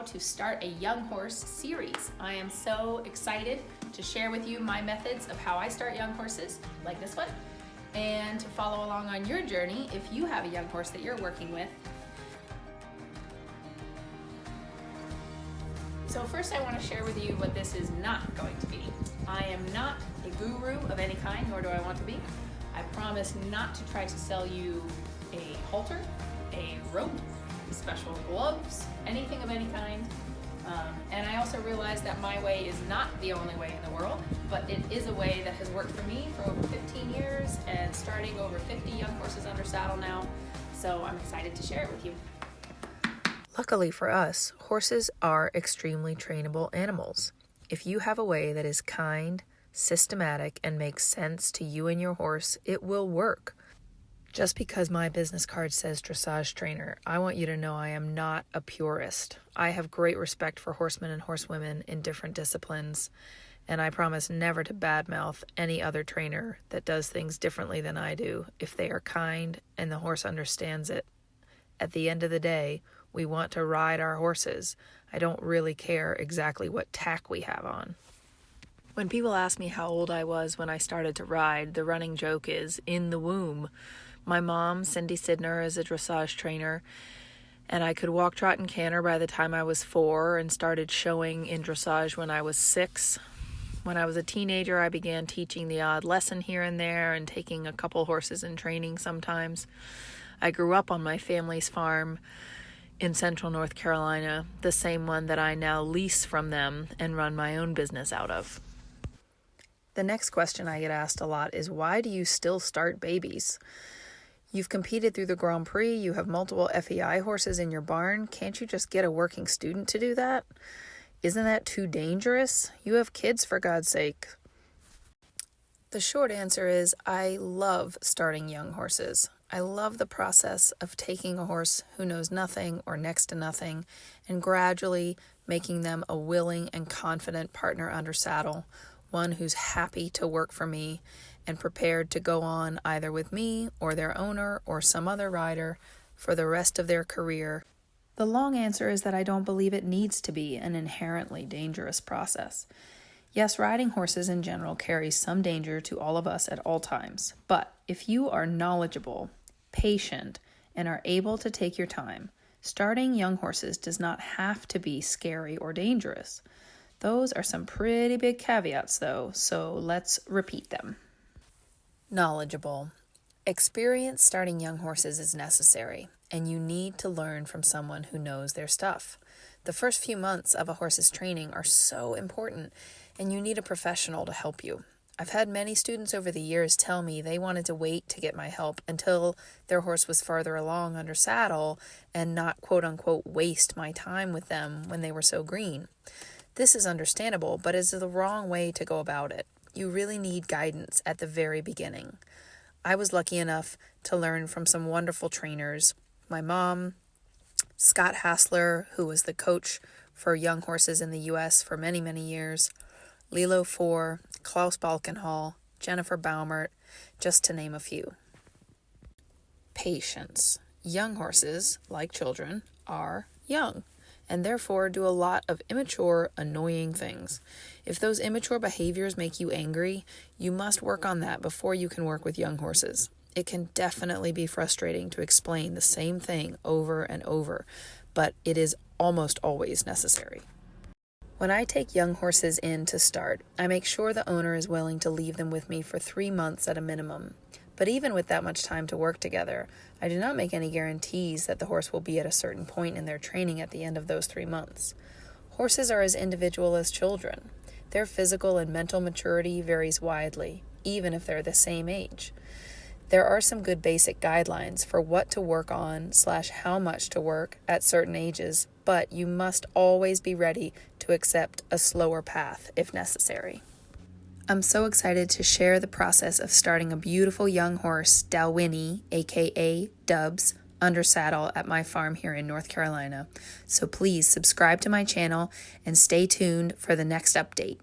to Start a Young Horse series. I am so excited to share with you my methods of how I start young horses, like this one, and to follow along on your journey if you have a young horse that you're working with. So first I want to share with you what this is not going to be. I am not a guru of any kind, nor do I want to be. I promise not to try to sell you a halter, a rope, special gloves, anything of any kind. And I also realize that my way is not the only way in the world, but it is a way that has worked for me for over 15 years and starting over 50 young horses under saddle now. So I'm excited to share it with you. Luckily for us, horses are extremely trainable animals. If you have a way that is kind, systematic, and makes sense to you and your horse, it will work. Just because my business card says dressage trainer, I want you to know I am not a purist. I have great respect for horsemen and horsewomen in different disciplines, and I promise never to badmouth any other trainer that does things differently than I do if they are kind and the horse understands it. At the end of the day, we want to ride our horses. I don't really care exactly what tack we have on. When people ask me how old I was when I started to ride, the running joke is in the womb. My mom, Cindy Sidner, is a dressage trainer, and I could walk, trot, and canter by the time I was 4 and started showing in dressage when I was 6. When I was a teenager, I began teaching the odd lesson here and there and taking a couple horses in training sometimes. I grew up on my family's farm in central North Carolina, the same one that I now lease from them and run my own business out of. The next question I get asked a lot is, why do you still start babies? You've competed through the Grand Prix, you have multiple FEI horses in your barn. Can't you just get a working student to do that? Isn't that too dangerous? You have kids, for God's sake. The short answer is, I love starting young horses. I love the process of taking a horse who knows nothing or next to nothing and gradually making them a willing and confident partner under saddle, one who's happy to work for me and prepared to go on either with me or their owner or some other rider for the rest of their career. The long answer is that I don't believe it needs to be an inherently dangerous process. Yes, riding horses in general carries some danger to all of us at all times, but if you are knowledgeable, patient, and are able to take your time, starting young horses does not have to be scary or dangerous. Those are some pretty big caveats though, so let's repeat them. Knowledgeable. Experience starting young horses is necessary, and you need to learn from someone who knows their stuff. The first few months of a horse's training are so important, and you need a professional to help you. I've had many students over the years tell me they wanted to wait to get my help until their horse was farther along under saddle and not quote-unquote waste my time with them when they were so green. This is understandable, but is the wrong way to go about it. You really need guidance at the very beginning. I was lucky enough to learn from some wonderful trainers. My mom, Scott Hassler, who was the coach for young horses in the U.S. for many, many years, Lilo Four, Klaus Balkenhol, Jennifer Baumert, just to name a few. Patience. Young horses, like children, are young, and therefore do a lot of immature, annoying things. If those immature behaviors make you angry, you must work on that before you can work with young horses. It can definitely be frustrating to explain the same thing over and over, but it is almost always necessary. When I take young horses in to start, I make sure the owner is willing to leave them with me for 3 months at a minimum. But even with that much time to work together, I do not make any guarantees that the horse will be at a certain point in their training at the end of those 3 months. Horses are as individual as children. Their physical and mental maturity varies widely, even if they're the same age. There are some good basic guidelines for what to work on / how much to work at certain ages, but you must always be ready to accept a slower path if necessary. I'm so excited to share the process of starting a beautiful young horse, Dalwhinnie, aka Dubs, under saddle at my farm here in North Carolina. So please subscribe to my channel and stay tuned for the next update.